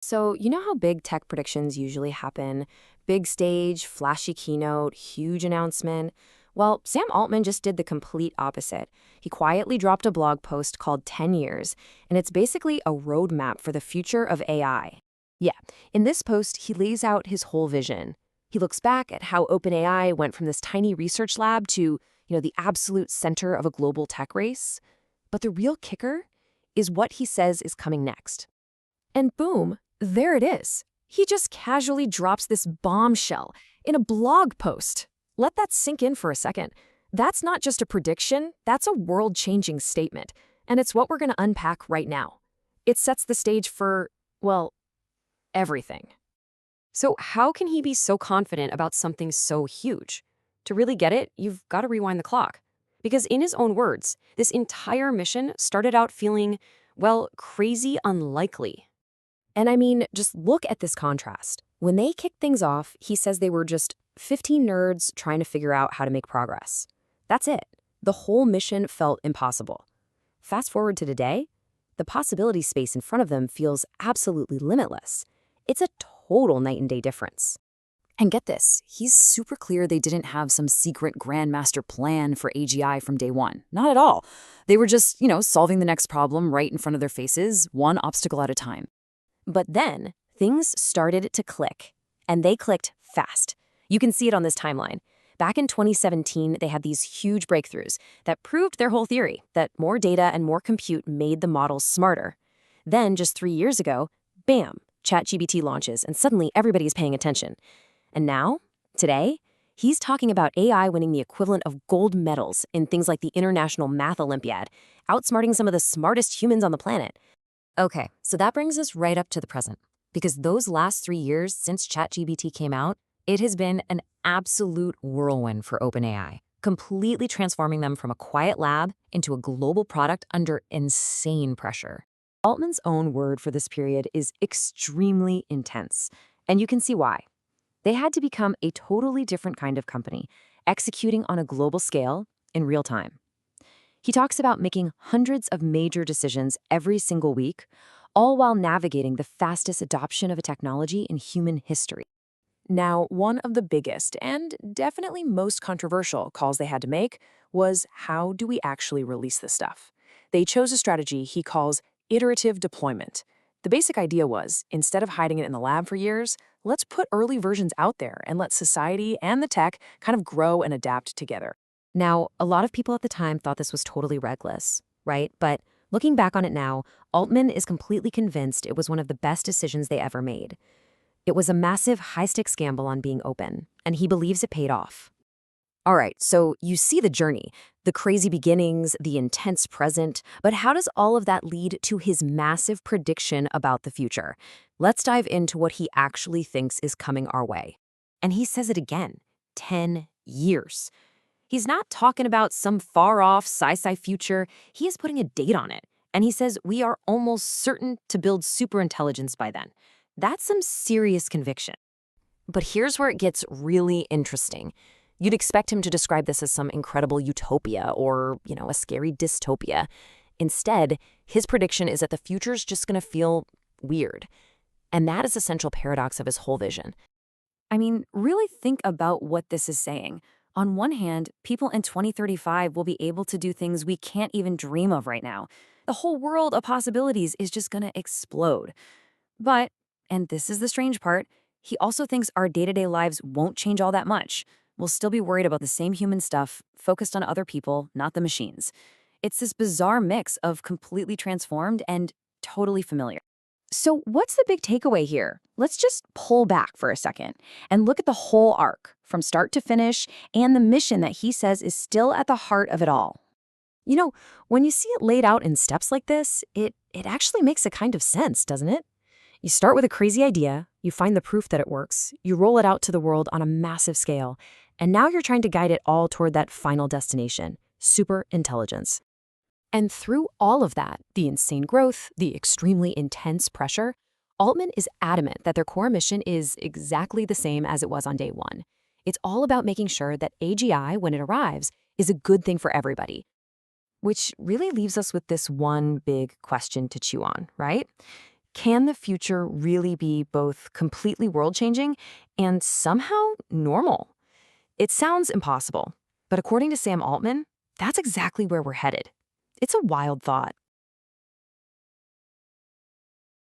So, you know how big tech predictions usually happen? Big stage, flashy keynote, huge announcement. Well, Sam Altman just did the complete opposite. He quietly dropped a blog post called 10 Years, and it's basically a roadmap for the future of AI. Yeah, in this post, he lays out his whole vision. He looks back at how OpenAI went from this tiny research lab to, the absolute center of a global tech race. But the real kicker is what he says is coming next. And boom, there it is. He just casually drops this bombshell in a blog post. Let that sink in for a second. That's not just a prediction, that's a world-changing statement. And it's what we're going to unpack right now. It sets the stage for, well, everything. So how can he be so confident about something so huge? To really get it, you've got to rewind the clock. Because in his own words, this entire mission started out feeling, well, crazy unlikely. And I mean, just look at this contrast. When they kicked things off, he says they were just 15 nerds trying to figure out how to make progress. That's it. The whole mission felt impossible. Fast forward to today, the possibility space in front of them feels absolutely limitless. It's a total night and day difference. And get this, he's super clear they didn't have some secret grandmaster plan for AGI from day one. Not at all. They were just, solving the next problem right in front of their faces, one obstacle at a time. But then, things started to click, and they clicked fast. You can see it on this timeline. Back in 2017, they had these huge breakthroughs that proved their whole theory, that more data and more compute made the models smarter. Then, just 3 years ago, bam, ChatGPT launches, and suddenly everybody's paying attention. And now, today, he's talking about AI winning the equivalent of gold medals in things like the International Math Olympiad, outsmarting some of the smartest humans on the planet. Okay, so that brings us right up to the present. Because those last 3 years since ChatGPT came out, it has been an absolute whirlwind for OpenAI, completely transforming them from a quiet lab into a global product under insane pressure. Altman's own word for this period is extremely intense, and you can see why. They had to become a totally different kind of company, executing on a global scale in real time. He talks about making hundreds of major decisions every single week, all while navigating the fastest adoption of a technology in human history. Now, one of the biggest and definitely most controversial calls they had to make was, how do we actually release this stuff? They chose a strategy he calls iterative deployment. The basic idea was, instead of hiding it in the lab for years, let's put early versions out there and let society and the tech kind of grow and adapt together. Now, a lot of people at the time thought this was totally reckless, right? But looking back on it now, Altman is completely convinced it was one of the best decisions they ever made. It was a massive, high-stakes gamble on being open, and he believes it paid off. All right, so you see the journey, the crazy beginnings, the intense present, but how does all of that lead to his massive prediction about the future? Let's dive into what he actually thinks is coming our way. And he says it again, 10 years. He's not talking about some far-off sci-fi future. He is putting a date on it. And he says we are almost certain to build superintelligence by then. That's some serious conviction. But here's where it gets really interesting. You'd expect him to describe this as some incredible utopia or, a scary dystopia. Instead, his prediction is that the future's just going to feel weird. And that is the central paradox of his whole vision. I mean, really think about what this is saying. On one hand, people in 2035 will be able to do things we can't even dream of right now. The whole world of possibilities is just going to explode. But, and this is the strange part, he also thinks our day-to-day lives won't change all that much. We'll still be worried about the same human stuff, focused on other people, not the machines. It's this bizarre mix of completely transformed and totally familiar. So what's the big takeaway here? Let's just pull back for a second and look at the whole arc, from start to finish, and the mission that he says is still at the heart of it all. When you see it laid out in steps like this, it actually makes a kind of sense, doesn't it? You start with a crazy idea, you find the proof that it works, you roll it out to the world on a massive scale, and now you're trying to guide it all toward that final destination, superintelligence. And through all of that, the insane growth, the extremely intense pressure, Altman is adamant that their core mission is exactly the same as it was on day one. It's all about making sure that AGI, when it arrives, is a good thing for everybody. Which really leaves us with this one big question to chew on, right? Can the future really be both completely world-changing and somehow normal? It sounds impossible, but according to Sam Altman, that's exactly where we're headed. It's a wild thought.